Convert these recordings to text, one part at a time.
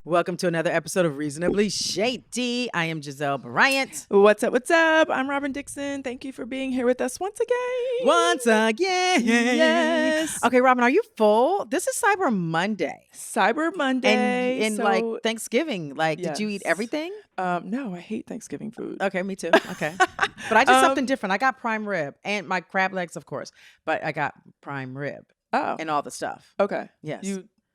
Welcome to another episode of Reasonably Shady. I am Gizelle Bryant. What's up? What's up? I'm Robyn Dixon. Thank you for being here with us once again. Once again. Yes. Okay, Robyn, are you full? This is Cyber Monday. Cyber Monday. And like Thanksgiving. Like, Yes. Did you eat everything? No, I hate Thanksgiving food. Okay, me too. Okay. But I did something different. I got prime rib and my crab legs, of course. But I got prime rib and all the stuff. Okay. Yes.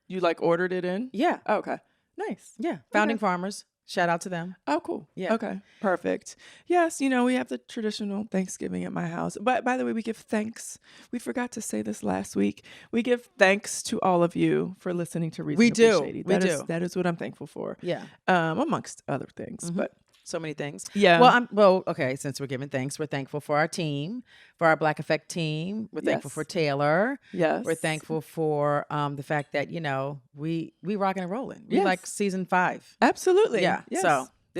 You like ordered it in? Yeah. Oh, okay. Nice. Yeah. Founding Farmers. Shout out to them. Oh, cool. Yeah. Okay. Perfect. Yes, we have the traditional Thanksgiving at my house. But by the way, we give thanks. We forgot to say this last week. We give thanks to all of you for listening to Reasonably Shady. We do. That is what I'm thankful for. Yeah. Amongst other things. Mm-hmm. But so many things. Yeah. Well, okay, since we're giving thanks, we're thankful for our team, for our Black Effect team. We're thankful for Taylor. Yes. We're thankful for the fact that, we rocking and rolling. We Yes. like season 5. Absolutely. Yeah. Yes.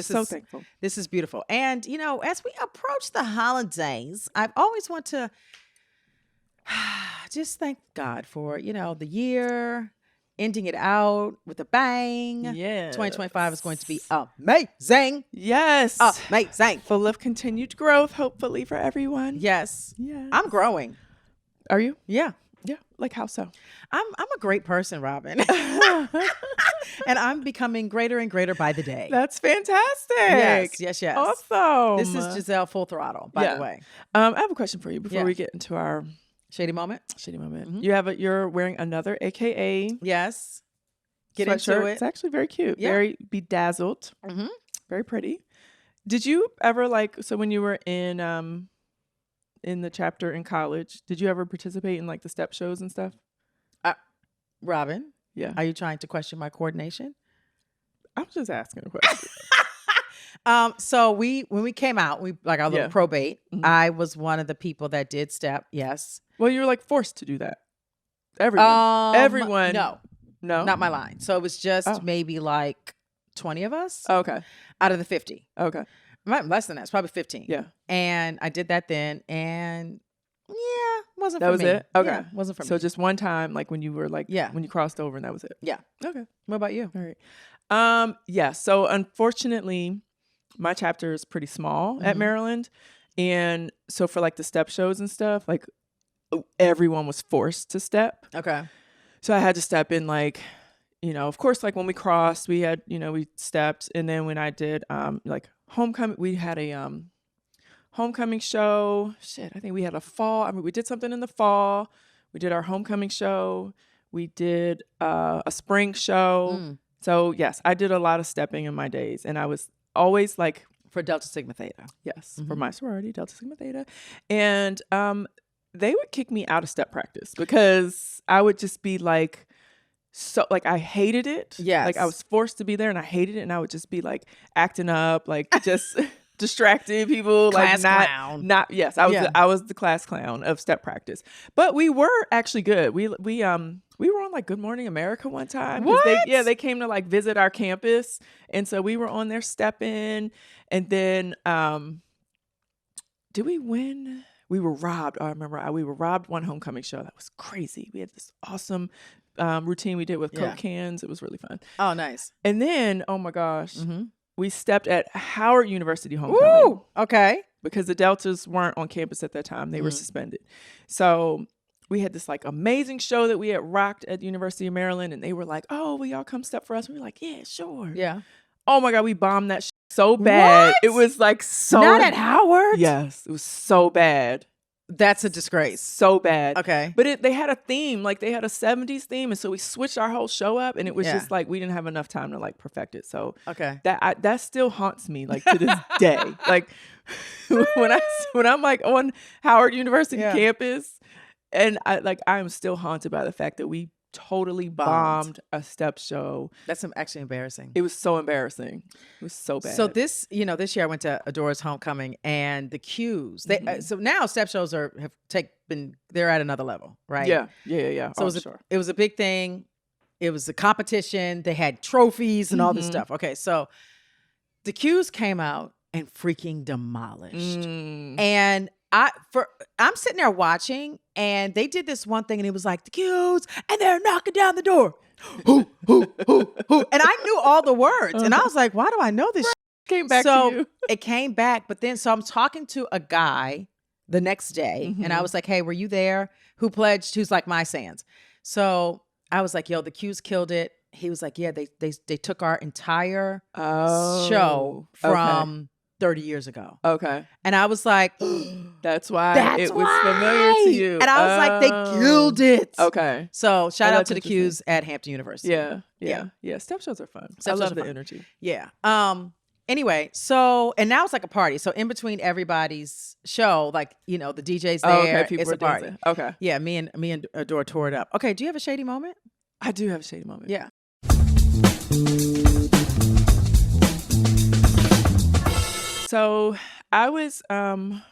So thankful. This is beautiful. And, as we approach the holidays, I've always want to just thank God for, the year, ending it out with a bang. Yeah. 2025 is going to be amazing. Yes. Amazing. Full of continued growth, hopefully, for everyone. Yes. Yes. I'm growing. Are you? Yeah. Yeah. Like how so? I'm a great person, Robyn. And I'm becoming greater and greater by the day. That's fantastic. Yes. Awesome. This is Gizelle Full Throttle, by the way. I have a question for you before we get into our Shady moment. Mm-hmm. You're wearing another AKA. Yes. Get sweatshirt. into it. It's actually very cute. Yeah. Very bedazzled. Mm-hmm. Very pretty. Did you ever so when you were in the chapter in college, did you ever participate in the step shows and stuff? Robyn, yeah. Are you trying to question my coordination? I'm just asking a question. So when we came out, our little probate. Mm-hmm. I was one of the people that did step. Yes. Well, you were forced to do that. Everyone. No, not my line. So it was just maybe 20 of us. Okay. Out of the 50. Okay. Less than that. It's probably 15. Yeah. And I did that then, and wasn't that for was me. it. Okay. Yeah, wasn't for me. So just one time, when you were when you crossed over, and that was it. Yeah. Okay. What about you? All right. Yeah. So unfortunately, my chapter is pretty small at Maryland, and so for the step shows and stuff, everyone was forced to step. Okay. So I had to step in of course, when we crossed, we had, we stepped. And then when I did, homecoming, we had a homecoming show. I think we had a fall. We did something in the fall. We did our homecoming show. We did a spring show. So, yes, I did a lot of stepping in my days. And I was always for Delta Sigma Theta. Yes, for my sorority, Delta Sigma Theta. And they would kick me out of step practice because I would just be so I hated it. Yes. I was forced to be there and I hated it, and I would just be acting up, just distracting people, class clown. Yes, I was the class clown of step practice. But we were actually good. We were on Good Morning America one time. What? They came to visit our campus, and so we were on there stepping. And then did we win? We were robbed. I remember we were robbed one homecoming show. That was crazy. We had this awesome routine we did with Coke cans. It was really fun. Oh, nice. And then, oh my gosh, we stepped at Howard University homecoming. Woo! Okay. Because the Deltas weren't on campus at that time. They were suspended. So we had this amazing show that we had rocked at the University of Maryland. And they were oh, will y'all come step for us? And we were yeah, sure. Yeah. Oh my God, we bombed that so bad. What? It was so... Not at Howard? Yes, it was so bad. That's a disgrace. So bad. Okay. But they had a theme, they had a 70s theme. And so we switched our whole show up, and it was just we didn't have enough time to perfect it. So okay. That still haunts me to this day. When I'm on Howard University campus, and I am still haunted by the fact that we totally bombed a step show. That's actually embarrassing. It was so embarrassing. It was so bad. So this year I went to Adora's homecoming, and the cues. So now step shows they're at another level, right? Yeah. So it was a big thing. It was a competition. They had trophies and all this stuff. Okay, so the cues came out and freaking demolished. And I'm sitting there watching, and they did this one thing, and it was like the cues, and they're knocking down the door. Who, who. And I knew all the words, and I was like, why do I know this? Came back so to you. It came back, but then so I'm talking to a guy the next day, and I was like, hey, were you there? Who pledged? Who's like my Sands? So I was like, yo, the cues killed it. He was like, yeah, they took our entire show from 30 years ago. Okay. And I was like, that's why it was familiar to you. And I was like, they killed it. Okay. So shout out to the cues at Hampton University. Yeah. Step shows are fun. I love the energy. Yeah. Anyway, so, and now it's like a party. So in between everybody's show, like, the DJ's there. People it's a party. Dancing. Okay. Yeah. Me and Adore tore it up. Okay. Do you have a shady moment? I do have a shady moment. Yeah. So I was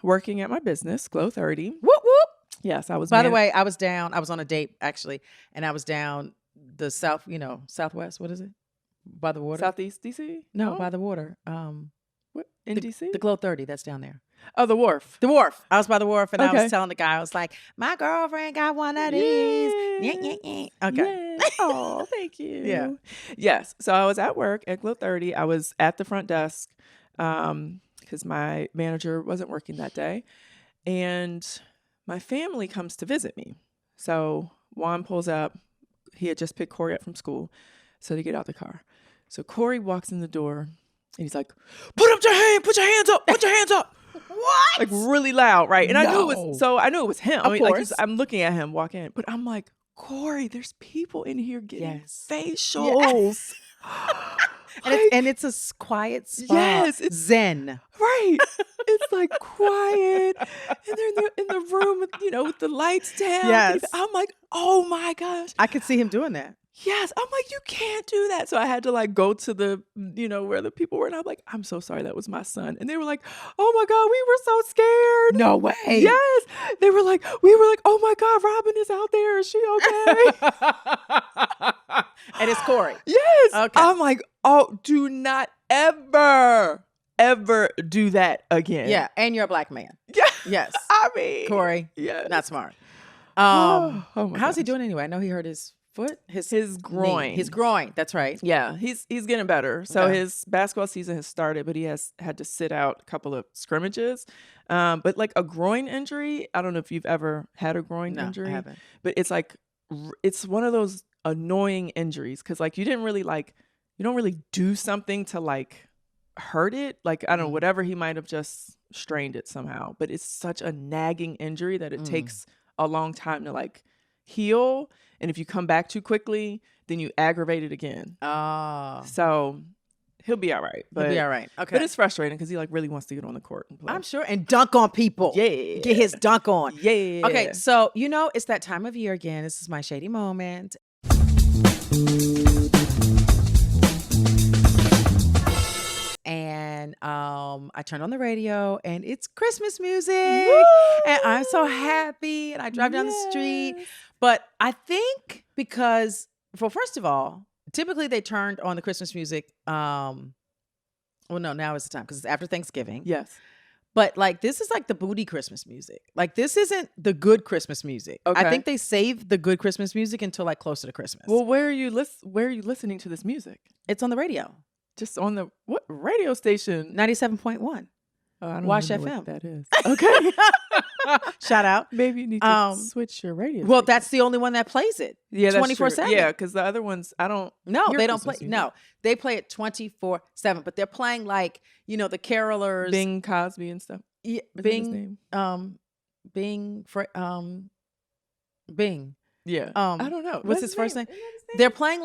working at my business, Glow 30. Whoop, whoop. Yes, I was. By the way, I was down. I was on a date, actually, and I was down the southwest. What is it? By the water? Southeast DC? No, by the water. What? In DC? The Glow 30, that's down there. Oh, the wharf. The wharf. I was by the wharf, and I was telling the guy, I was like, my girlfriend got one of these. Okay. Yeah. Oh, thank you. Yeah. Yes. So I was at work at Glow 30. I was at the front desk because my manager wasn't working that day. And my family comes to visit me. So Juan pulls up. He had just picked Corey up from school. So they get out the car. So Corey walks in the door, and he's like, put up your hand, put your hands up, put your hands up. What? Like really loud, right? And No. I knew it was him. Of course. I'm looking at him walk in, but I'm like, Corey, there's people in here getting facials. Yes. and it's a quiet spot. Yes, it's zen. Right. It's like quiet, and they're in the room with the lights down. Yes. I'm like, oh my gosh. I could see him doing that. Yes. I'm like, you can't do that. So I had to go to the, where the people were. And I'm like, I'm so sorry. That was my son. And they were like, oh my God, we were so scared. No way. Yes. We were like, oh my God, Robyn is out there. Is she okay? And it's Corey. Yes. Okay. I'm like, oh, do not ever do that again. Yeah. And you're a black man. Yeah. Yes. I mean. Corey. Yeah. Not smart. Oh how's he doing anyway? I know he hurt his foot, his groin. Knee. His groin. That's right. Yeah, he's getting better. So his basketball season has started, but he has had to sit out a couple of scrimmages. But like a groin injury, I don't know if you've ever had a groin injury. I haven't. But it's like it's one of those annoying injuries because you don't really do something to hurt it. I don't know, whatever, he might have just strained it somehow. But it's such a nagging injury that it takes a long time to heal. And if you come back too quickly, then you aggravate it again. Oh. So he'll be all right. He'll be all right. Okay. But it's frustrating because he really wants to get on the court and play. I'm sure. And dunk on people. Yeah. Get his dunk on. Yeah. Okay. So, it's that time of year again. This is my shady moment. And I turned on the radio, and it's Christmas music. Woo! And I'm so happy. And I drive down the street. But I think because, first of all, typically they turned on the Christmas music. Well, no, now is the time because it's after Thanksgiving. Yes. But this is the booty Christmas music. This isn't the good Christmas music. Okay. I think they saved the good Christmas music until closer to Christmas. Well, where are you listening to this music? It's on the radio. Just on the what radio station? 97.1. Oh, I don't Wash even know FM. what that is. Okay. Shout out. Maybe you need to switch your radio. Well, station. that's the only one that plays it. Yeah, 24/7. Yeah, because the other ones, I don't. No, they don't play. Christmas music. No, they play it 24/7. But they're playing the carolers, Bing Cosby and stuff. Yeah, Is Bing, Bing. Yeah. I don't know. What's his first name? Isn't that his name? They're playing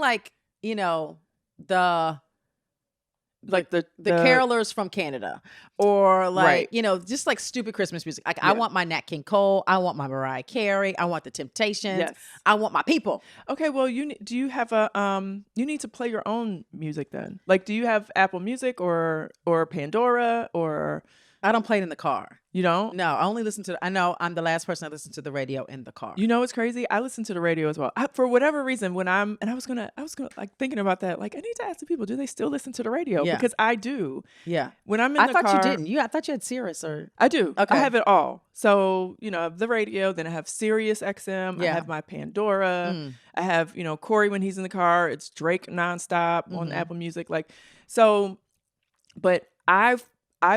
the carolers from Canada, or Right. just stupid Christmas music. I want my Nat King Cole, I want my Mariah Carey, I want the Temptations, Yes. I want my people. Okay, well, do you have you need to play your own music then? Do you have Apple Music or Pandora or I don't play it in the car. You don't? No, I only listen to. I know I'm the last person I listen to the radio in the car. You know what's crazy? I listen to the radio as well. For whatever reason, when I was gonna like thinking about that. Like I need to ask the people, do they still listen to the radio? Yeah. Because I do. Yeah. When I'm in I the thought car, you didn't. I thought you had Sirius or. I do. Okay. I have it all. So I have the radio. Then I have Sirius XM. I have my Pandora. I have Corey when he's in the car. It's Drake nonstop on Apple Music. Like so, but I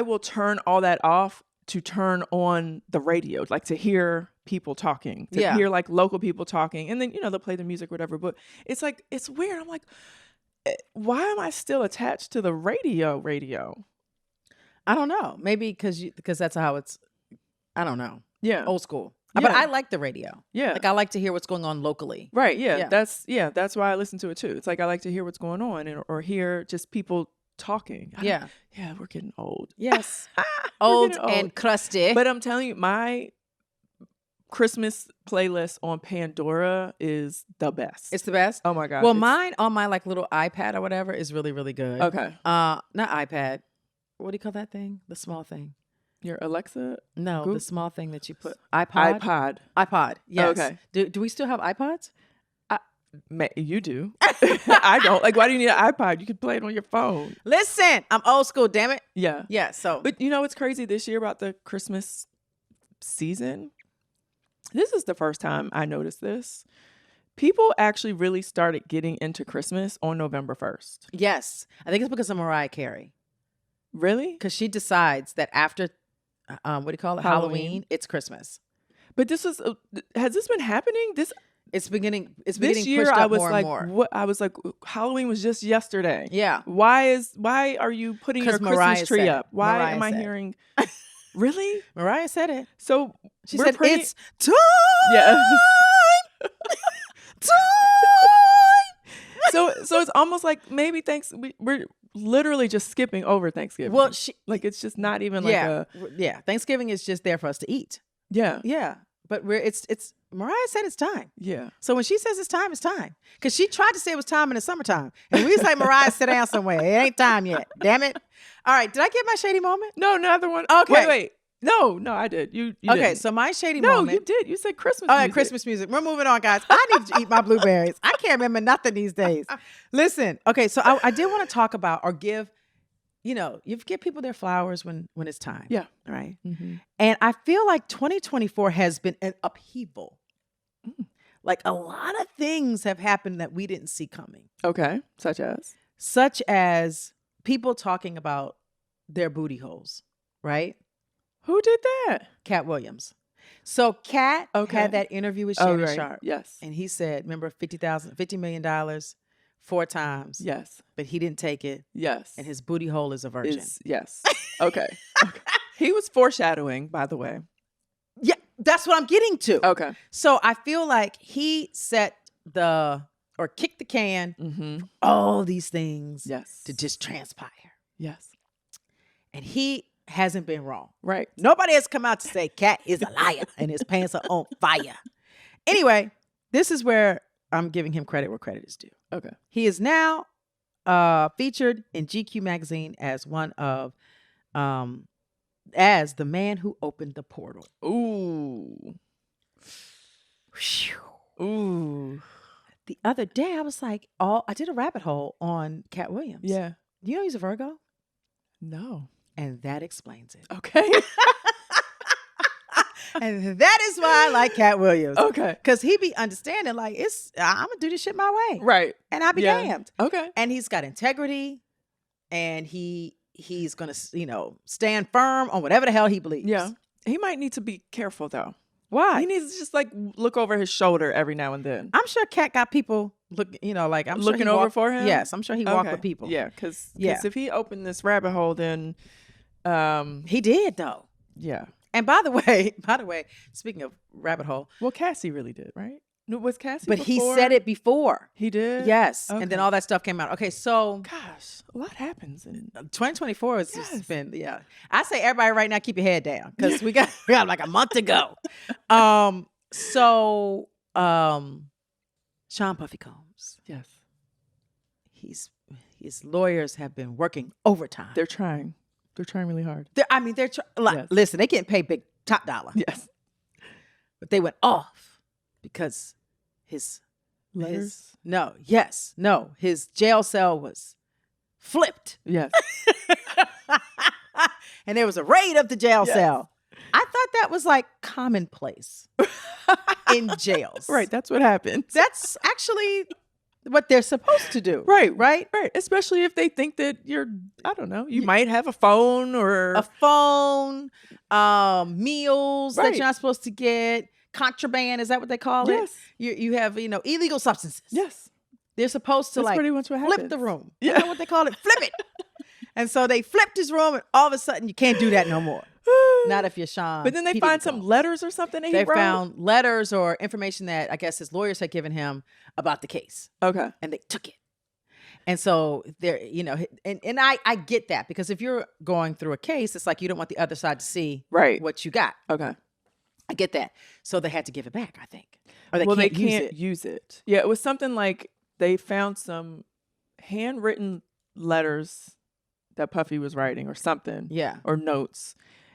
will turn all that off to turn on the radio, like to hear people talking, to hear like local people talking. And then, they'll play the music, whatever. But it's like, it's weird. I'm like, why am I still attached to the radio? I don't know. Maybe because that's how it's, I don't know. Yeah. Old school. Yeah. But I like the radio. Yeah. Like I like to hear what's going on locally. Right. Yeah. That's why I listen to it too. It's like, I like to hear what's going on or hear just people talking. Yeah, we're getting old. Yes. old and crusty. But I'm telling you, my Christmas playlist on Pandora is the best. It's the best? Oh my God. Well, mine on my like little iPad or whatever is really, really good. Okay. Not iPad. What do you call that thing? The small thing. Your Alexa? No, Google? The small thing that you put. iPod. Yes. Okay. Do we still have iPods? You do. I don't. Like, why do you need an iPod? You could play it on your phone. Listen, I'm old school, damn it. Yeah. Yeah, so. But what's crazy this year about the Christmas season? This is the first time I noticed this. People actually really started getting into Christmas on November 1st. Yes. I think it's because of Mariah Carey. Really? Because she decides that after, what do you call it? Halloween, it's Christmas. But this is, has this been happening? It's beginning this pushed year, up I was more like, and more. what? I was like, Halloween was just yesterday. Yeah. Why are you putting your Christmas tree up? Why Mariah am I hearing? Really? Mariah said it. So she said, "It's time." Yeah. Time. So it's almost like maybe we're literally just skipping over Thanksgiving. Well, it's just not even like Thanksgiving is just there for us to eat. Yeah. Yeah. But it's Mariah said it's time. Yeah. So when she says it's time, it's time. Because she tried to say it was time in the summertime. And we was like, Mariah, sit down somewhere. It ain't time yet. Damn it. All right. Did I get my shady moment? No, another one. Okay. Wait. No, I did. You okay, didn't. So my shady moment. No, you did. You said Christmas music. music. Christmas music. We're moving on, guys. I need to eat my blueberries. I can't remember nothing these days. Listen. Okay, so I did want to talk about or give, you give people their flowers when it's time. Yeah. Right? Mm-hmm. And I feel like 2024 has been an upheaval. Like a lot of things have happened that we didn't see coming. Okay. Such as people talking about their booty holes, right? Who did that? Cat Williams. So Cat had that interview with Shannon Sharp. Yes. And he said, remember $50 million 4 times. Yes. But he didn't take it. Yes. And his booty hole is a virgin. Yes. Okay. He was foreshadowing, by the way. Yeah, that's what I'm getting to. Okay. So I feel like he kicked the can, all these things to just transpire. Yes. And he hasn't been wrong. Right. Nobody has come out to say Cat is a liar and his pants are on fire. Anyway, this is where I'm giving him credit where credit is due. Okay. He is now featured in GQ magazine as one of as the man who opened the portal. Ooh. Ooh. The other day I was like, I did a rabbit hole on Cat Williams. Yeah. You know he's a Virgo? No. And that explains it. Okay. And that is why I like Cat Williams. Okay. Because he be understanding, like, I'm going to do this shit my way. Right. And I'll be damned. Okay. And he's got integrity. And he's going to, stand firm on whatever the hell he believes. Yeah. He might need to be careful, though. Why? He needs to just, look over his shoulder every now and then. I'm sure Cat got people I'm looking sure over for him? Yes. I'm sure he walked with people. Yeah. Because if he opened this rabbit hole, then... he did, though. Yeah. And by the way, speaking of rabbit hole. Well, Cassie really did, right? No, was Cassie But before? he said it before. He did? Yes. Okay. And then all that stuff came out. Okay, so. Gosh, a lot happens. 2024 has just been, I say everybody right now, keep your head down. Because we got like a month to go. Sean Puffy Combs. Yes. His lawyers have been working overtime. They're trying. They're trying really hard. Yes. Listen, they getting paid big top dollar. Yes. But they went off because his Letters? his jail cell was flipped. Yes. And there was a raid of the jail Yes. cell. I thought that was like commonplace in jails. Right. That's what happens. That's actually what they're supposed to do. Right. Right? Right. Especially if they think that I don't know, you might have a phone or A phone, meals that Right. you're not supposed to get, contraband, is that what they call Yes. it? You have, illegal substances. Yes. They're supposed to That's pretty much what happens. flip the room. Yeah. You know what they call it? Flip it. And so they flipped his room, and all of a sudden you can't do that no more. Not if you're Sean. But then they find some letters or something that They he wrote. found letters or information that I guess his lawyers had given him about the case, Okay. and they took it. And so there, and I get that, because if you're going through a case, it's like you don't want the other side to see Right. what you got. Okay. I get that. So they had to give it back, I think. Or they They can't use can't it. use it. Yeah, it was something like they found some handwritten letters that Puffy was writing or something. Yeah. Or notes.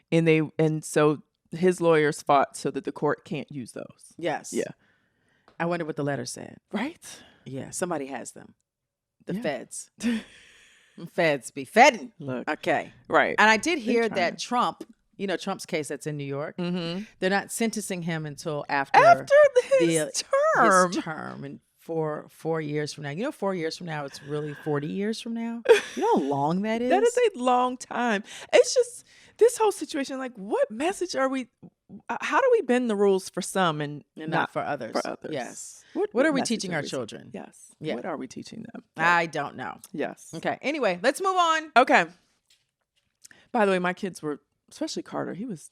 And so his lawyers fought so that the court can't use those. Yes. Yeah. I wonder what the letter said. Right? Yeah. Somebody has them. The Yeah. feds. Feds be fedding. Look. Okay. Right. And I did hear trying. that Trump, Trump's case that's in New York, Mm-hmm. they're not sentencing him until after his term. his term, and 4 years from now. 4 years from now, it's really 40 years from now. You know how long that is? That is a long time. It's just this whole situation. Like, what message are we? How do we bend the rules for some and not for others. For others. Yes. What are we message teaching our we- children? Yes. Yeah. What are we teaching them? I don't know. Yes. Okay. Anyway, let's move on. Okay. By the way, my kids were, especially Carter, he was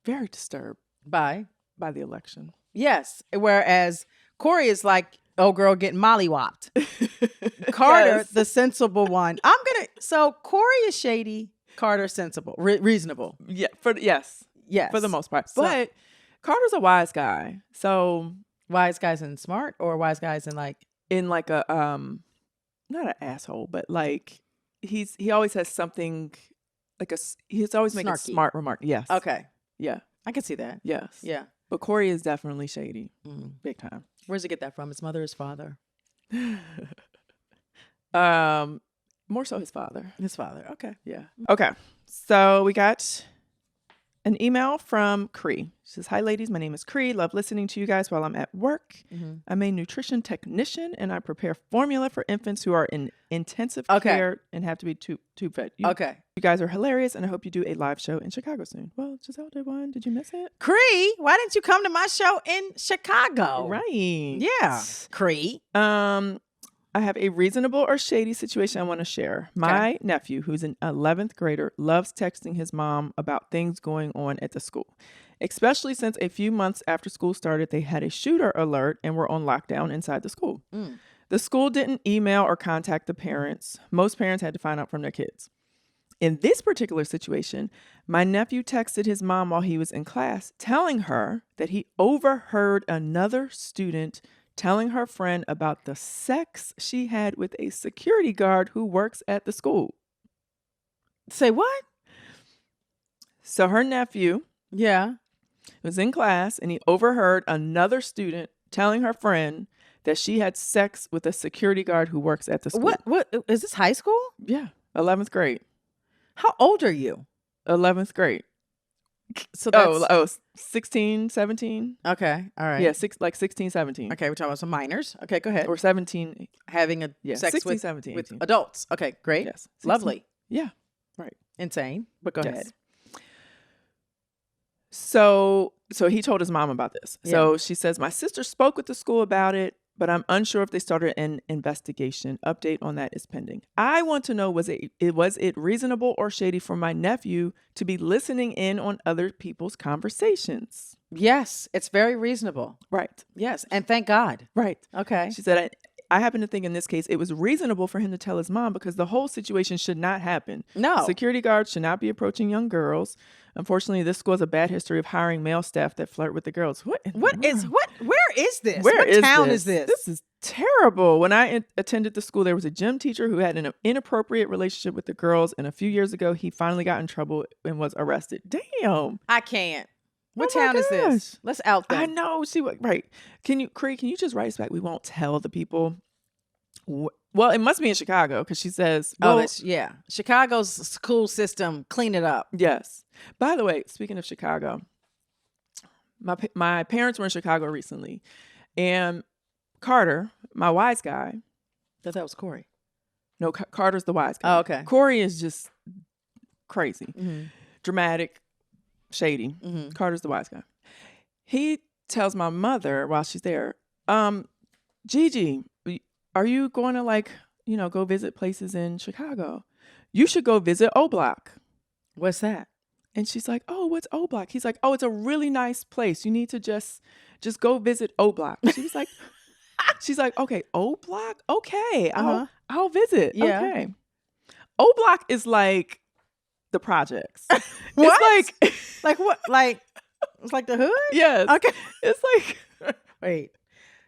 very disturbed Bye. by the election. Yes. Whereas Corey is like, oh girl, getting mollywopped. Carter, Yes. the sensible one. So Corey is shady. Carter sensible, reasonable. Yeah. Yes. Yes. For the most part. So- But Carter's a wise guy. So Wise guys and smart, or wise guys and like, in like a not an asshole, but like he always has something like he's always making a Snarky. smart remark. Yes. okay, Yeah. I can see that. Yes. Yeah. But Corey is definitely shady. Mm. Big time. Where's he get that from? His mother, his father? More so his father. His father. Okay. Yeah. Okay. So we got an email from Cree. She says, "Hi, ladies. My name is Cree. Love listening to you guys while I'm at work. Mm-hmm. I'm a nutrition technician, and I prepare formula for infants who are in intensive Okay. care and have to be tube fed. You guys are hilarious, and I hope you do a live show in Chicago soon." Well, Gizelle did one. Did you miss it? Cree, why didn't you come to my show in Chicago? Right. Yeah. Cree. I have a reasonable or shady situation I want to share. My nephew, who's an 11th grader, loves texting his mom about things going on at the school, especially since a few months after school started, they had a shooter alert and were on lockdown inside the school. Mm. The school didn't email or contact the parents. Most parents had to find out from their kids. In this particular situation, my nephew texted his mom while he was in class, telling her that he overheard another student telling her friend about the sex she had with a security guard who works at the school. Say what? So her nephew Yeah. was in class and he overheard another student telling her friend that she had sex with a security guard who works at the school. What is this, high school? Yeah. 11th grade. How old are you? 11th grade. So that's 16, 17. okay. All right. Yeah, 16, 17. Okay, we're talking about some minors. Okay, go ahead. Or 17. Having a Yeah, sex 16, with 17, with 18. adults. Okay, great. Yes. 16. Lovely. Yeah. Right. Insane. But go Yes. ahead. So he told his mom about this. Yeah. So she says, "My sister spoke with the school about it, but I'm unsure if they started an investigation. Update on that is pending. I want to know, was it reasonable or shady for my nephew to be listening in on other people's conversations?" Yes, it's very reasonable. Right. Yes, and thank God. Right. Okay. She said, I happen to think in this case, it was reasonable for him to tell his mom because the whole situation should not happen. No. Security guards should not be approaching young girls. Unfortunately, this school has a bad history of hiring male staff that flirt with the girls. Where is Where is this? Where what is town this? is this? This is terrible. When I attended the school, there was a gym teacher who had an inappropriate relationship with the girls. And a few years ago, he finally got in trouble and was arrested. Damn. I can't. What Oh my town is this? gosh. Let's out them. I know. Right. Cree, can you just write us back? We won't tell the people. Well, it must be in Chicago because she says, yeah. Chicago's school system, clean it up. Yes. By the way, speaking of Chicago, my parents were in Chicago recently. And Carter, my wise guy. Thought that was Corey. No, Carter's the wise guy. Oh, okay. Corey is just crazy, Mm-hmm. dramatic, shady. Mm-hmm. Carter's the wise guy. He tells my mother while she's there, Gigi, are you going to go visit places in Chicago? You should go visit O Block. What's that? And she's like, oh, what's O Block? He's like, oh, it's a really nice place. You need to just go visit O Block. She was like, she's like, okay, O Block? Okay, I'll visit. Yeah. Okay. O Block is like the projects. What? It's like Like what? Like it's like the hood? yes. Okay. It's like Wait.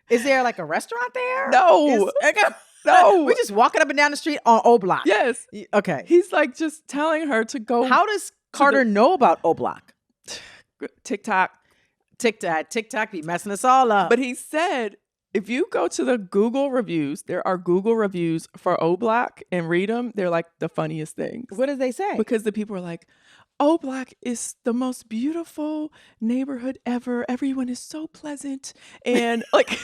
Is there like a restaurant there? no. No. We're just walking up and down the street on O Block. Yes. Okay. He's like just telling her to go. How does Carter know about O Block? TikTok. TikTok be messing us all up. But he said, if you go to the Google reviews, there are Google reviews for O Block and read them. They're like the funniest things. What did they say? Because the people are like, O Block is the most beautiful neighborhood ever. Everyone is so pleasant. And like,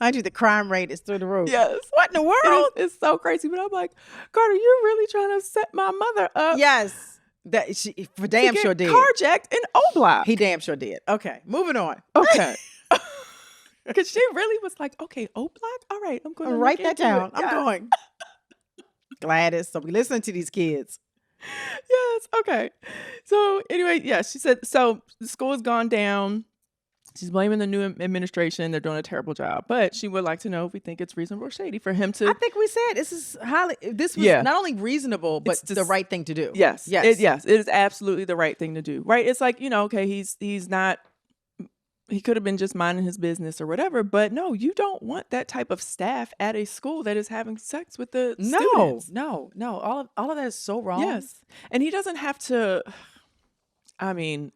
Mind you, the crime rate is through the roof. yes. What in the world? It's so crazy. But I'm like, Carter, you're really trying to set my mother up. Yes. That she for damn to sure get did. carjacked in O Block. He damn sure did. Okay. Moving on. Okay. Because she really was like, okay, O Block? All right, I'm going to Write that down. Yes. I'm going. Gladys. So we listening to these kids. Yes. Okay. So anyway, yeah, she said, so the school has gone down. She's blaming the new administration. They're doing a terrible job. But she would like to know if we think it's reasonable or shady for him to. I think we said this was Yeah. not only reasonable, but It's the right thing to do. Yes. Yes. It is absolutely the right thing to do. Right. It's like, okay, he's not. He could have been just minding his business or whatever, but no, you don't want that type of staff at a school that is having sex with the students. No. All of that is so wrong. Yes. And he doesn't have to, I mean,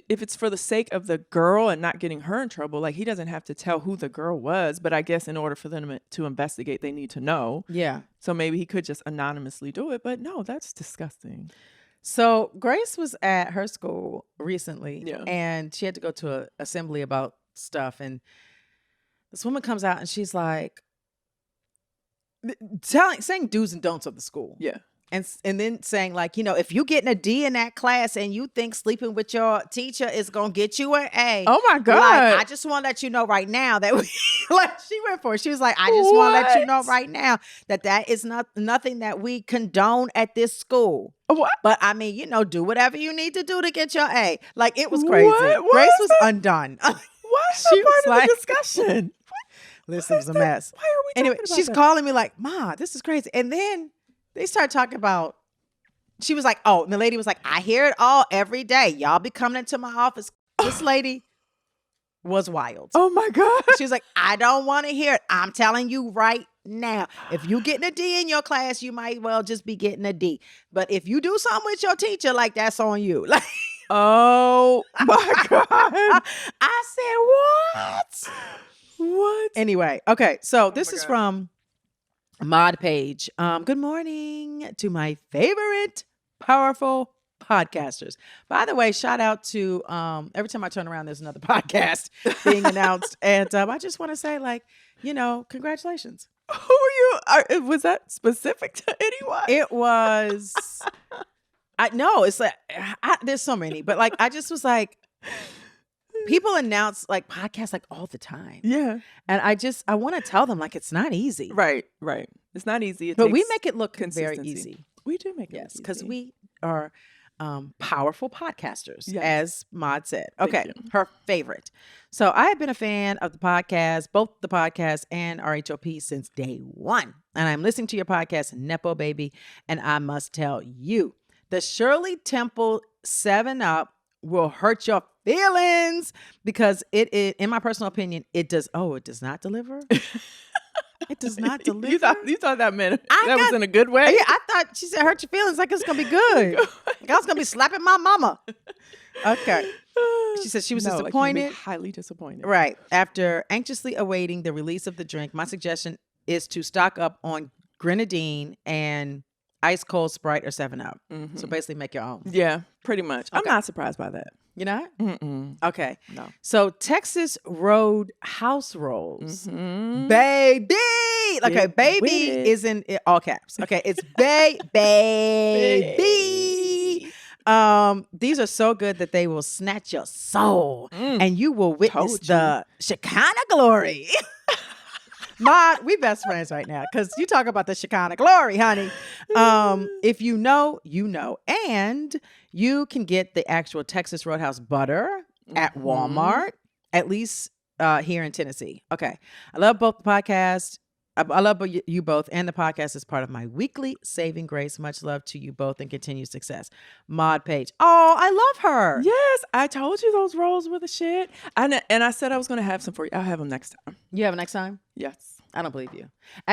if it's for the sake of the girl and not getting her in trouble, like he doesn't have to tell who the girl was, but I guess in order for them to investigate, they need to know. Yeah. So maybe he could just anonymously do it, but no, that's disgusting. So Grace was at her school recently, Yeah. and she had to go to an assembly about stuff. And this woman comes out and she's like, saying do's and don'ts of the school. Yeah. And then saying like, if you getting a D in that class and you think sleeping with your teacher is going to get you an A. Oh my God. Like, I just want to let you know right now that like she went for it. She was like, I just want to let you know right now that is nothing that we condone at this school. What? But I mean, do whatever you need to do to get your A. Like it was crazy. What? Grace was undone. What's She the part was of the discussion? Listen, it was a mess. Why are we Anyway, talking about she's that? calling me like, Ma, this is crazy. And then they started talking about, she was like, oh, and the lady was like, I hear it all every day. Y'all be coming into my office. This lady was wild. Oh my God. She was like, I don't want to hear it. I'm telling you right now. If you getting a D in your class, you might well just be getting a D. But if you do something with your teacher, like that's on you. Like, oh my God. I said, what? What? Anyway, okay. So this my is God. from Mod Page. Good morning to my favorite powerful podcasters. By the way, shout out to every time I turn around, there's another podcast being announced. And I just want to say, congratulations. Who are you? Was that specific to anyone? It was, I know it's like, there's so many, but like, I just was like, people announce like podcasts like all the time. Yeah. And I want to tell them like, it's not easy. Right. It's not easy. But we make it look very consistency. easy. We do make it Yes, easy. because we are powerful podcasters, Yes. as Maud said. Thank Okay, you. her favorite. So I have been a fan of the podcast, both the podcast and RHOP since day one. And I'm listening to your podcast, Nepo Baby, and I must tell you, the Shirley Temple 7-Up will hurt your feelings because it in my personal opinion, it does not deliver. It does not deliver. You thought that meant that was in a good way? Yeah, I thought she said hurt your feelings like it's going to be good. Like I was going to be slapping my mama. Okay. She said she was disappointed. Like highly disappointed. Right. After anxiously awaiting the release of the drink, my suggestion is to stock up on grenadine and ice cold Sprite or 7-Up. Mm-hmm. So basically make your own. Yeah, pretty much. Okay. I'm not surprised by that. You're not? Mm-mm. Okay. No. So Texas Roadhouse rolls. Mm-hmm. Baby. Okay, baby is in all caps. Okay, it's baby. These are so good that they will snatch your soul and you will witness the Shekinah glory. Maud, we best friends right now because you talk about the Shekinah glory, honey. If you know, you know. And you can get the actual Texas Roadhouse butter at Walmart, at least here in Tennessee. Okay. I love both the podcasts. I love you both, and the podcast is part of my weekly saving grace. Much love to you both and continued success. Maud Page. Oh, I love her. Yes, I told you those rolls were the shit. And I said I was going to have some for you. I'll have them next time. You have them next time? Yes. I don't believe you.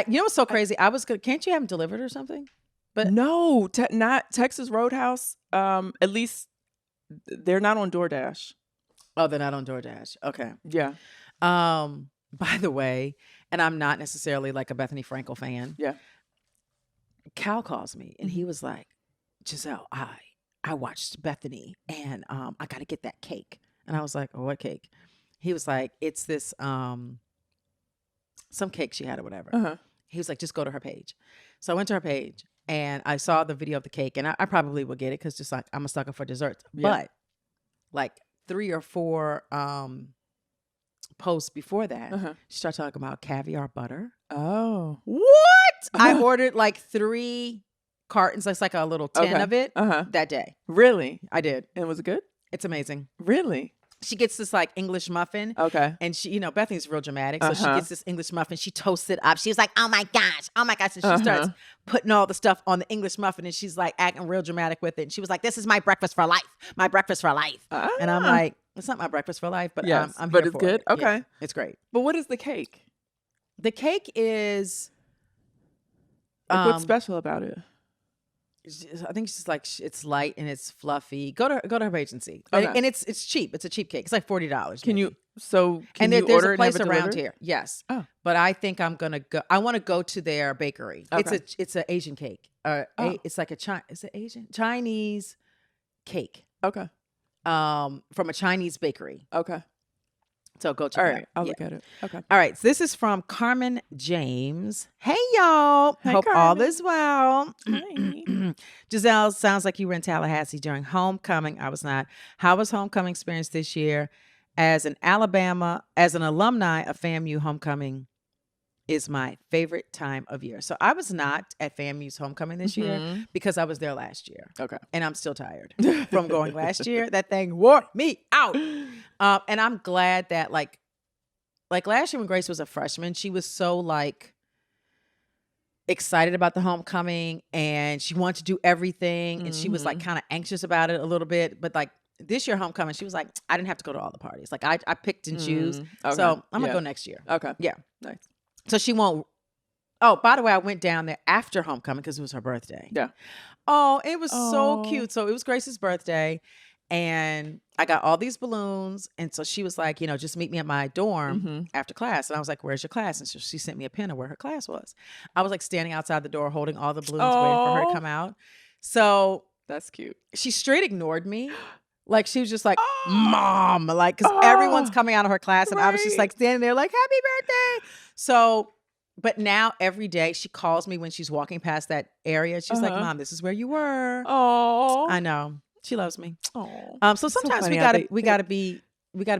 You know what's so crazy? Can't you have them delivered or something? But no, not Texas Roadhouse. At least they're not on DoorDash. Oh, they're not on DoorDash. Okay. Yeah. By the way, and I'm not necessarily like a Bethany Frankel fan. Yeah. Cal calls me and he was like, Gizelle, I watched Bethany and I got to get that cake. And I was like, oh, what cake? He was like, it's this some cake she had or whatever. Uh-huh. He was like, just go to her page. So I went to her page and I saw the video of the cake, and I probably will get it because just like I'm a sucker for desserts. Yeah. But like 3 or 4 posts before that, she started talking about caviar butter. Oh. What? I ordered like 3 cartons. That's like a little tin of it that day. Really? I did. And was it good? It's amazing. Really? She gets this like English muffin. Okay. And she, Bethany's real dramatic. So she gets this English muffin. She toasts it up. She was like, oh my gosh. And she starts putting all the stuff on the English muffin. And she's like acting real dramatic with it. And she was like, this is my breakfast for life. My breakfast for life. And I'm like, it's not my breakfast for life, but I'm here but it's for good. It. Okay. Yeah, it's great. But what is the cake? The cake is. What's special about it? I think she's like it's light and it's fluffy. Go to her agency, and it's cheap. It's a cheap cake. It's like $40. Can you? And there's a place around here. Yes. Oh. But I think I'm gonna go. I want to go to their bakery. Okay. It's an Asian cake. It's like is it Asian Chinese cake? Okay. From a Chinese bakery. Okay. So go check it out. All right, I'll look at it. Okay. All right. So this is from Carmen James. Hey, y'all. Hey, Hope Carmen. all is well. Hi. Giselle, sounds like you were in Tallahassee during homecoming. I was not. How was homecoming experience this year? As an alumni of FAMU, homecoming is my favorite time of year. So I was not at FAMU's homecoming this year because I was there last year. Okay. And I'm still tired from going last year. That thing wore me out. And I'm glad that like last year when Grace was a freshman, she was so like excited about the homecoming and she wanted to do everything. And she was like kind of anxious about it a little bit. But like this year homecoming, she was like, I didn't have to go to all the parties. Like I picked and choose. Okay. So I'm going to go next year. Okay. Yeah. Nice. So she won't. Oh, by the way, I went down there after homecoming because it was her birthday. Yeah. Oh, it was so cute. So it was Grace's birthday, and I got all these balloons. And so she was like, just meet me at my dorm after class. And I was like, where's your class? And so she sent me a pin of where her class was. I was like standing outside the door holding all the balloons, waiting for her to come out. So that's cute. She straight ignored me. Like she was just like, Mom, like, because everyone's coming out of her class. And I was just like standing there like, happy birthday. So, but now every day she calls me when she's walking past that area. She's like, Mom, this is where you were. Oh, I know. She loves me. Oh, so sometimes so we gotta be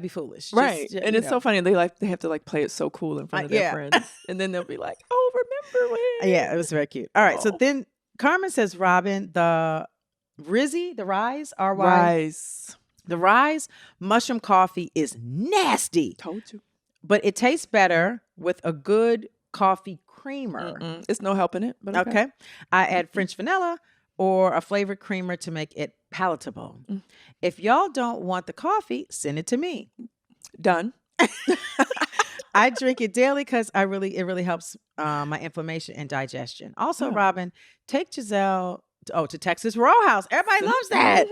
foolish. Right. And it's so funny. They have to like play it so cool in front of their friends. And then they'll be like, oh, remember when? Yeah, it was very cute. All right. So then Carmen says, Robyn, the Rise, Rise. The Rise mushroom coffee is nasty. Told you. But it tastes better with a good coffee creamer. It's no helping it. But okay. I add French vanilla, or a flavored creamer to make it palatable. If y'all don't want the coffee, send it to me. Done. I drink it daily because it really helps my inflammation and digestion. Also, Robyn, take Gizelle to Texas Roadhouse. Everybody loves that.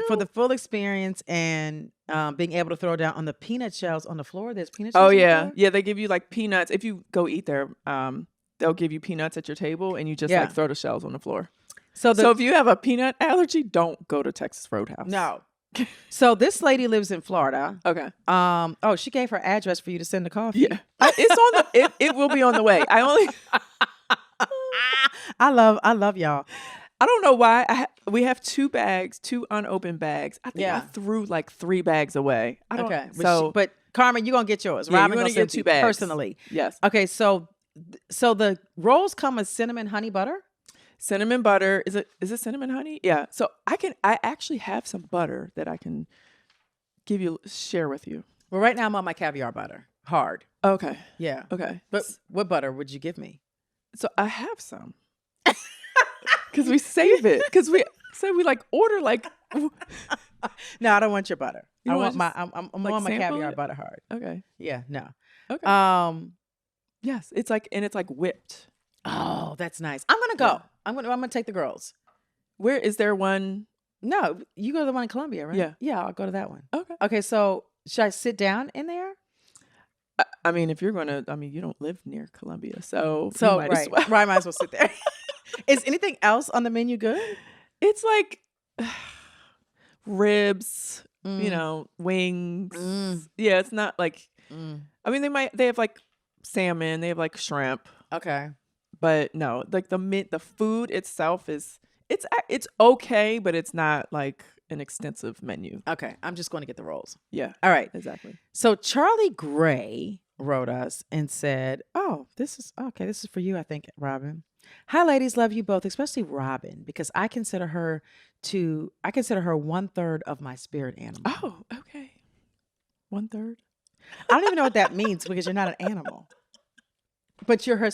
For the full experience and being able to throw down on the peanut shells on the floor. There's peanut shells. Oh on the yeah, floor? yeah. They give you like peanuts if you go eat there. They'll give you peanuts at your table, and you just like throw the shells on the floor. So if you have a peanut allergy, don't go to Texas Roadhouse. No. So this lady lives in Florida. Okay. She gave her address for you to send the coffee. Yeah. It's on the. It will be on the way. I love y'all. I don't know why. We have 2 bags, 2 unopened bags. I think I threw like 3 bags away. Okay. So, but Carmen, you're gonna get yours. Yeah, Robyn gonna get 2 bags personally. Yes. Okay. So the rolls come with cinnamon honey butter. Cinnamon butter. Is it cinnamon honey? Yeah. So I actually have some butter that I can share with you. Well, right now I'm on my caviar butter. Hard. Okay. Yeah. Okay. But what butter would you give me? So I have some. Because we save it. Because we like order like. No, I don't want your butter. You I want want I'm like on my sample caviar it? butter hard. Okay. Yeah. No. Okay. Yes, it's like whipped. Oh, that's nice. I'm gonna go. Yeah. I'm gonna take the girls. Where is there one? No, you go to the one in Columbia, right? Yeah. Yeah, I'll go to that one. Okay. Okay, so should I sit down in there? I mean, if you're gonna, you don't live near Columbia, so So you might as well. Right, I might as well sit there. Is anything else on the menu good? It's like ribs, wings. Yeah, it's not like. I mean, they have like salmon, they have like shrimp. Okay. But no, like the food itself it's okay, but it's not like an extensive menu. Okay, I'm just going to get the rolls. Yeah. All right. Exactly. So Charlie Gray wrote us and said, "Oh, this is for you, I think, Robyn. Hi, ladies, love you both, especially Robyn, because I consider her 1/3 of my spirit animal." Oh, okay. 1/3. I don't even know what that means because you're not an animal, but you're her.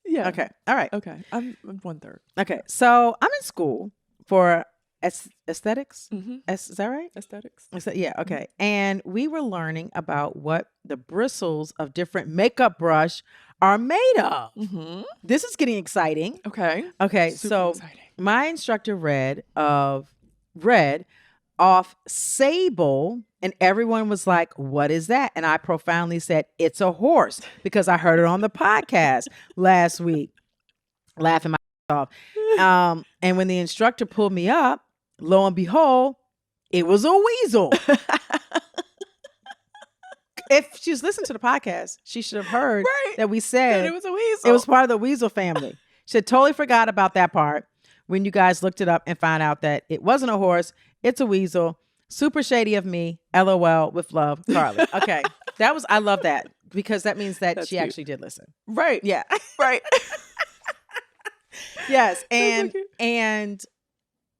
Yeah. Okay. All right. Okay. I'm 1/3. Okay. So I'm in school for aesthetics. Mm-hmm. Is that right? Aesthetics. Yeah. Okay. And we were learning about what the bristles of different makeup brush are made of. Mm-hmm. This is getting exciting. Okay. Okay. Super so exciting. My instructor read off sable, and everyone was like, "What is that?" And I profoundly said, "It's a horse," because I heard it on the podcast last week, laughing my ass off. And when the instructor pulled me up, lo and behold, it was a weasel. If she's listened to the podcast, she should have heard that we said it was a weasel. It was part of the weasel family. She had totally forgot about that part when you guys looked it up and found out that it wasn't a horse. It's a weasel. Super shady of me. LOL with love, Carly. Okay. I love that because that means that she actually did listen. Right. Yeah. Right. Yes.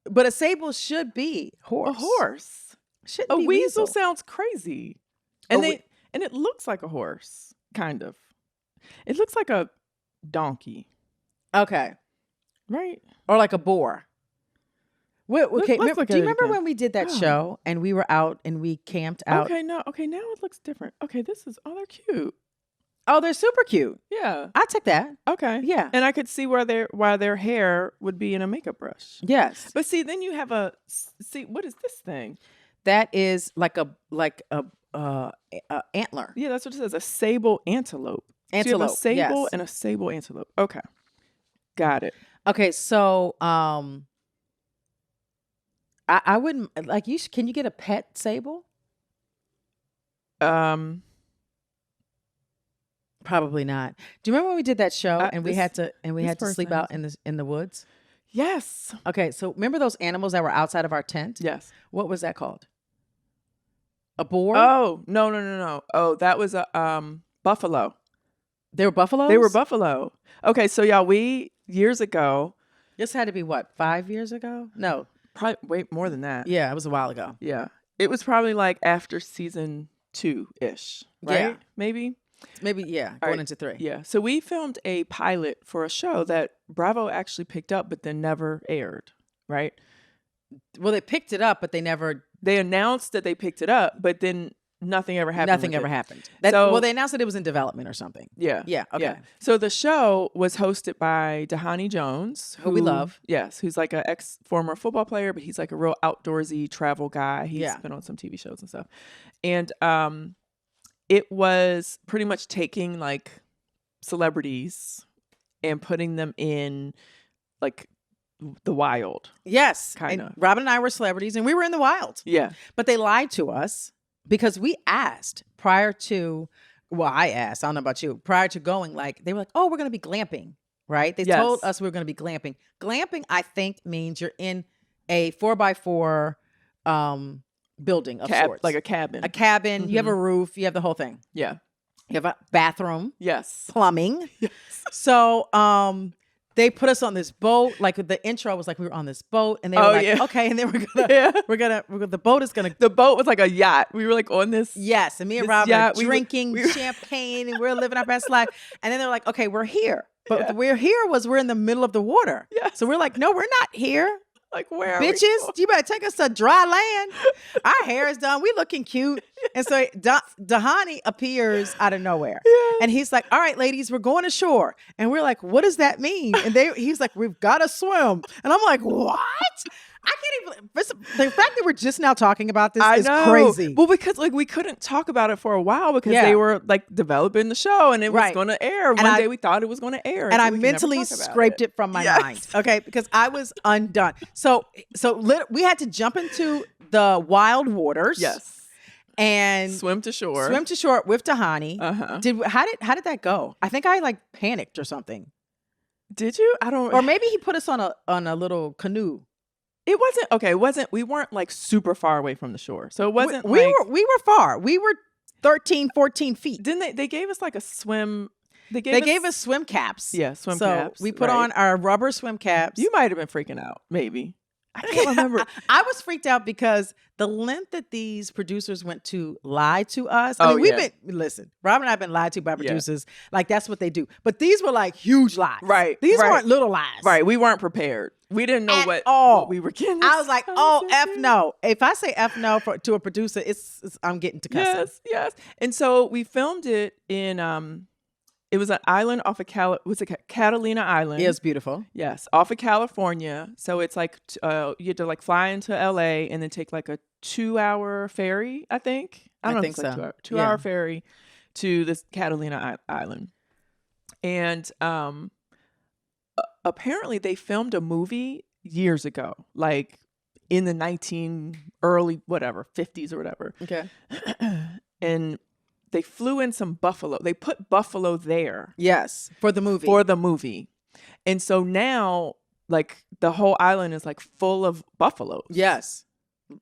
But a sable should be horse. A horse. Shouldn't A be weasel sounds crazy. And it looks like a horse, kind of. It looks like a donkey. Okay. Right. Or like a boar. Okay, Let's look do at you it remember again. when we did that show and we were out and we camped out? Okay, now it looks different. Okay, they're cute. Oh, they're super cute. Yeah. I took that. Okay. Yeah. And I could see why their hair would be in a makeup brush. Yes. But see, then you have what is this thing? That is like a antler. Yeah, that's what it says. A sable antelope. Antelope. So you have a sable yes. and a sable antelope. Okay. Got it. Okay, so I wouldn't like you. Can you get a pet sable? Probably not. Do you remember when we did that show and we had to sleep out in the woods? Yes. Okay, so remember those animals that were outside of our tent? Yes. What was that called? A boar? Oh, no. Oh, that was a buffalo. They were buffaloes? They were buffalo. Okay, so y'all, years ago. This had to be what, 5 years ago? No. Probably way more than that. Yeah, it was a while ago. Yeah. It was probably like after season 2-ish, right? Yeah. Maybe. Maybe, going into 3. Yeah. So we filmed a pilot for a show that Bravo actually picked up, but then never aired, right? Well, they picked it up, but they announced that they picked it up, but then nothing ever happened. Nothing ever happened. They announced that it was in development or something. Yeah. Yeah. Okay. Yeah. So the show was hosted by Dahani Jones, who we love. Yes. Who's like a former football player, but he's like a real outdoorsy travel guy. He's been on some TV shows and stuff. And it was pretty much taking like celebrities and putting them in like the wild. Yes. Kind of. Robyn and I were celebrities and we were in the wild. Yeah. But they lied to us because we asked I asked, I don't know about you, prior to going, like, they were like, oh, we're going to be glamping, right? They told us we were going to be glamping. Glamping, I think, means you're in a 4x4 building of sorts. Like a cabin. Mm-hmm. You have a roof. You have the whole thing. Yeah. You have a bathroom. Yes. Plumbing. Yes. So they put us on this boat. Like the intro was like we were on this boat, and they were like, okay, and then the boat was like a yacht. We were like on this. Yes, and me and Rob were drinking champagne, and we're living our best life. And then they're like, okay, we're here, but we're in the middle of the water. Yeah. So we're like, no, we're not here. Like, where are bitches, you better take us to dry land. Our hair is done. We looking cute. And so Dahani appears out of nowhere. Yeah. And he's like, all right, ladies, we're going ashore. And we're like, what does that mean? And he's like, we've got to swim. And I'm like, what? I can't even. The fact that we're just now talking about this is crazy. Well, because like we couldn't talk about it for a while because they were like developing the show and it was going to air. One day we thought it was going to air, and I mentally scraped it from my mind. Okay, because I was undone. So we had to jump into the wild waters. Yes. And swim to shore with Dahani. How did that go? I think I like panicked or something. Did you? I don't. Or maybe he put us on a little canoe. It wasn't okay. It wasn't. We weren't like super far away from the shore, so it wasn't. We were far. We were 13, 14 feet. Didn't they gave us like a swim? They gave us swim caps. Yeah, swim caps. So we put on our rubber swim caps. You might have been freaking out, maybe. I can't remember. I was freaked out because the length that these producers went to lie to us. Listen, Robyn and I have been lied to by producers. Like, that's what they do. But these were like huge lies. Right. These weren't little lies. Right. We weren't prepared. We didn't know what we were getting. I was like, F no. If I say F no to a producer, I'm getting to cussing. Yes. And so we filmed it in it was an island off of Catalina Island. It was beautiful. Yes, off of California. So it's like you had to like fly into LA and then take like a 2-hour ferry, I think. I don't know if it's like so. 2-hour ferry to this Catalina Island. And apparently they filmed a movie years ago, like in the early 50s or whatever. Okay. And they flew in some buffalo. They put buffalo there. Yes, for the movie. And so now, like, the whole island is like full of buffaloes. Yes.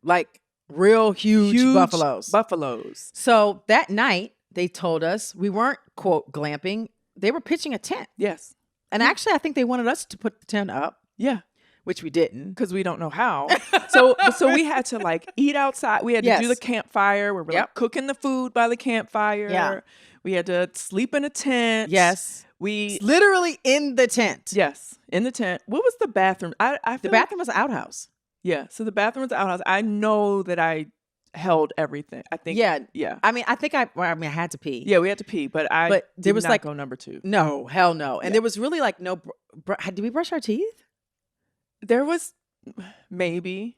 Like real huge buffaloes. So that night, they told us we weren't, quote, glamping. They were pitching a tent. Yes. And actually, I think they wanted us to put the tent up. Yeah. Which we didn't. Because we don't know how. So we had to like eat outside. We had to do the campfire. We were like cooking the food by the campfire. Yeah. We had to sleep in a tent. Yes. We literally in the tent. Yes. In the tent. What was the bathroom? The bathroom was an outhouse. Yeah. So the bathroom was the outhouse. I know that I held everything. I think. Yeah. Yeah. I mean, I had to pee. Yeah, we had to pee, but there was like go number 2. No, hell no. And there was really like no. Did we brush our teeth? There was maybe.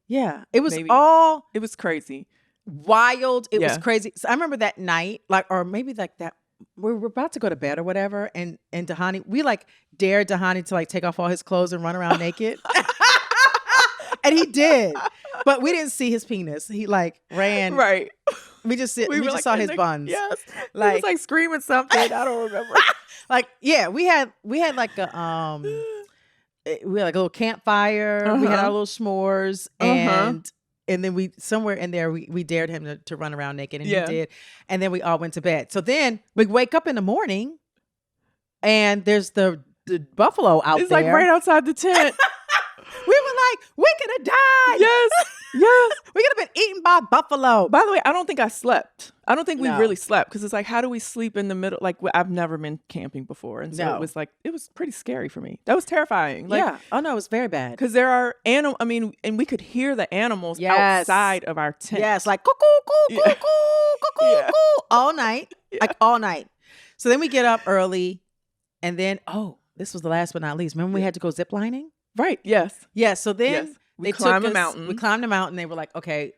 Yeah. It was it was crazy. Wild. It was crazy. So I remember that night, or maybe like that, we were about to go to bed or whatever. And Dahani, we like dared Dahani to like take off all his clothes and run around naked. And he did. But we didn't see his penis. He like ran. Right. We just saw his buns. Yes. Like, he was like screaming something. I don't remember. Like, yeah, we had like a we had like a little campfire. We had our little s'mores, and then we somewhere in there we dared him to run around naked, and he did. And then we all went to bed. So then we wake up in the morning, and there's the buffalo out there. It's like right outside the tent. We were like, we could have died. Yes. We could have been eaten by buffalo. By the way, I don't think I slept. I don't think we No. really slept because it's like, how do we sleep in the middle? Like, I've never been camping before. And so No. it was pretty scary for me. That was terrifying. Like, yeah. Oh, no, it was very bad. because there are and we could hear the animals Yes. outside of our tent. Yes, like cuckoo, cuckoo, Yeah. cuckoo, cuckoo, Yeah. cuckoo, all night, Yeah. like all night. So then we get up early, and then this was the last but not least. Remember we had to go zip lining? Right. Yes. Yeah. So then Yes. We they climbed took a us- mountain. We climbed a mountain. They were like, okay,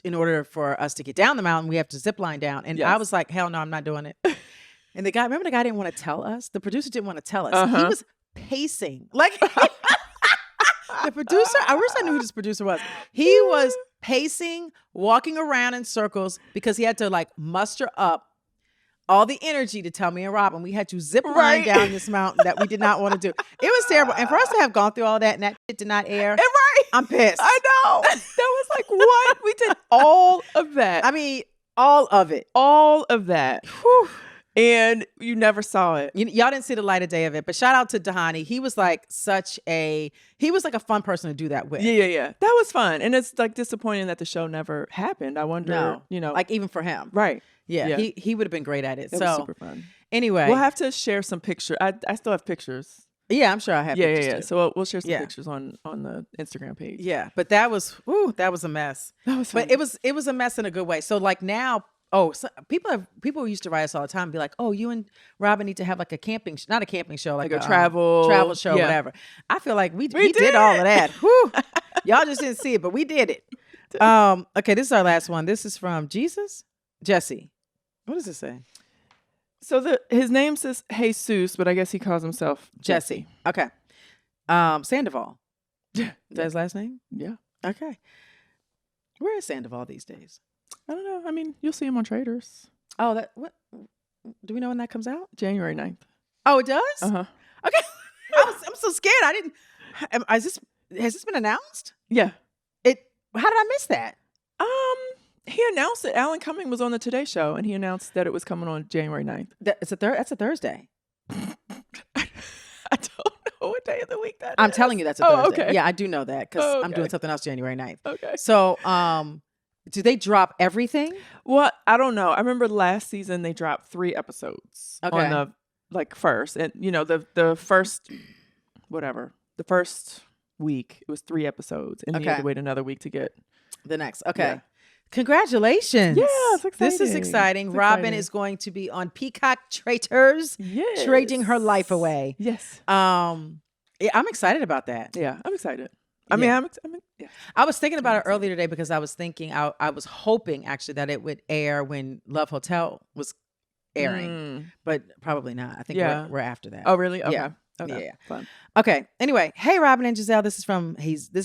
in order for us to get down the mountain, we have to zip line down. And I Yes. was like, hell no, I'm not doing it. And the guy didn't want to tell us. The producer didn't want to tell us. He Uh-huh. was pacing. Like the producer, I wish I knew who this producer was. He was pacing, walking around in circles because he had to like muster up all the energy to tell me and Robyn we had to zip line Right. down this mountain that we did not want to do. It was terrible. And for us to have gone through all that and that shit did not air, Right. I'm pissed. I know. That was like, what? We did all of that. I mean, all of it. All of that. Whew. And you never saw it. Y'all didn't see the light of day of it, but shout out to Dahani. He was like a fun person to do that with. Yeah. That was fun. And it's like disappointing that the show never happened. I wonder, like even for him. Right. Yeah. Yeah. He would have been great at it. It was super fun. Anyway. We'll have to share some pictures. I still have pictures. Yeah, I'm sure I have pictures Yeah. too. So we'll share some Yeah. pictures on the Instagram page. Yeah, but that was a mess. That was fun. But it was a mess in a good way. So like now, so people used to write us all the time and be like, oh, you and Robyn need to have like a camping, not a camping show, like a travel show, yeah. whatever. I feel like we did. did all of that. Whew. Y'all just didn't see it, but we did it. Okay, this is our last one. This is from Jesse. What does it say? So his name says Jesus, but I guess he calls himself Jesse. Okay. Sandoval. Is that his last name? Yeah. Okay. Where is Sandoval these days? I don't know. I mean, you'll see him on Traders. Oh, what? Do we know when that comes out? January 9th. Oh, it does? Uh-huh. Okay. I'm so scared. I didn't. Has this been announced? Yeah. How did I miss that? He announced it. Alan Cumming was on the Today Show, and he announced that it was coming on January 9th. That's a Thursday. I don't know what day of the week that is. I'm telling you that's a Thursday. Okay. Yeah, I do know that because Oh, I'm okay. doing something else January 9th. Okay. So, do they drop everything? Well, I don't know. I remember last season they dropped 3 episodes Okay. on the first, and the first week it was 3 episodes, and you had Okay. to wait another week to get The next. Okay. Yeah. Congratulations. Yeah, it's This is exciting. exciting. It's Robyn exciting. is going to be on Peacock Traitors, Yes. trading her life away. Yes. Yeah, I'm excited about that. Yeah, I'm excited. I mean, yeah. I was thinking about it earlier today because I was thinking, I was hoping actually that it would air when Love Hotel was airing, but probably not. I think Yeah. we're after that. Oh, really? Okay. Yeah. Okay. Yeah. Fun. Okay. Anyway, hey Robyn and Gizelle, this is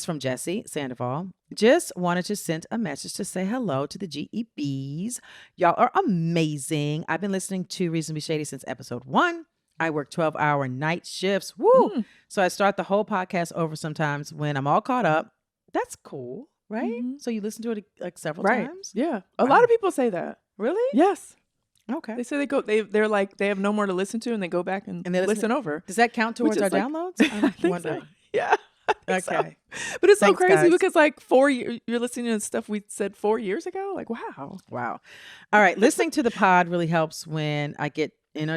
from Jesse Sandoval. Just wanted to send a message to say hello to the GEBs. Y'all are amazing. I've been listening to Reasonably Shady since episode 1. I work 12-hour night shifts. Woo! So I start the whole podcast over sometimes when I'm all caught up. That's cool, right? So you listen to it like several times? Yeah. A lot of people say that. Really? Yes. Okay. They say they're like they have no more to listen to and they go back and they listen over. Does that count towards Which our is like- downloads? I think so. Yeah. I think so. Okay. But it's so Thanks, crazy guys. because like 4 years you're listening to stuff we said 4 years ago. Like, wow. Wow. All right. Listening to the pod really helps when I get in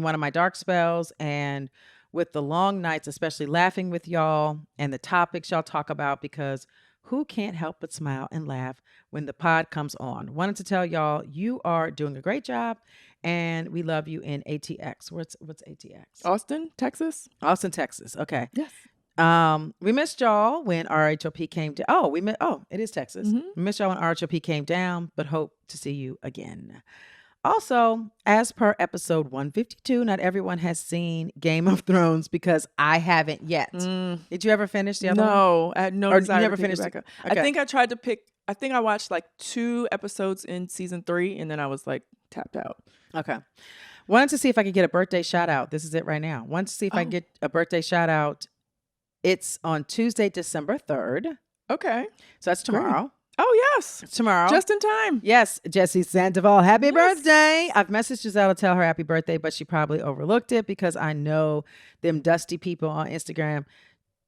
one of my dark spells, and with the long nights, especially laughing with y'all and the topics y'all talk about, because who can't help but smile and laugh when the pod comes on? Wanted to tell y'all you are doing a great job and we love you in ATX. What's ATX? Austin, Texas? Austin, Texas. Okay. Yes. We missed y'all when RHOP came down. It is Texas. We missed y'all when RHOP came down, but hope to see you again. Also, as per episode 152, not everyone has seen Game of Thrones because I haven't yet. Did you ever finish the other one? No, I had no Or desire you never to pick it finished back it? up. Okay. I think I think I watched like 2 episodes in season 3 and then I was like tapped out. Okay. Wanted to see if I could get a birthday shout out. This is it right now. Wanted to see if I could get a birthday shout out. It's on Tuesday, December 3rd. Okay. So that's tomorrow. Oh, yes. Tomorrow. Just in time. Yes, Jessie Sandoval, happy birthday. I've messaged Gizelle to tell her happy birthday, but she probably overlooked it because I know them dusty people on Instagram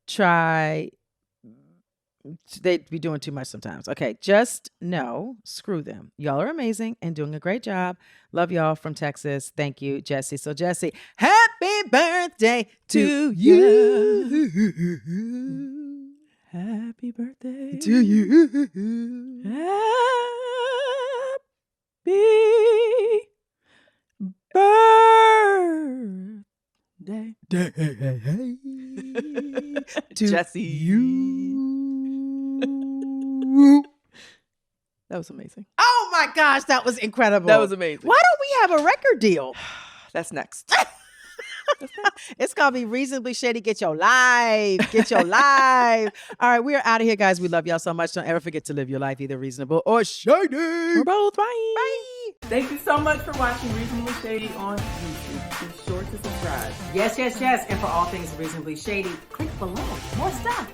try They be doing too much sometimes. Okay, just know, screw them. Y'all are amazing and doing a great job. Love y'all from Texas. Thank you, Jesse. So, Jesse, happy birthday to you. Happy birthday To you. Happy birthday To Jesse. you. That was amazing. Oh my gosh, that was incredible. That was amazing. Why don't we have a record deal? That's next. It's gonna be Reasonably Shady. Get your life. Get your life. All right, we are out of here, guys. We love y'all so much. Don't ever forget to live your life either reasonable or shady. We're both. Bye. Bye. Thank you so much for watching Reasonably Shady on YouTube. Be sure to subscribe. Yes, yes, yes. And for all things Reasonably Shady, click below. More stuff.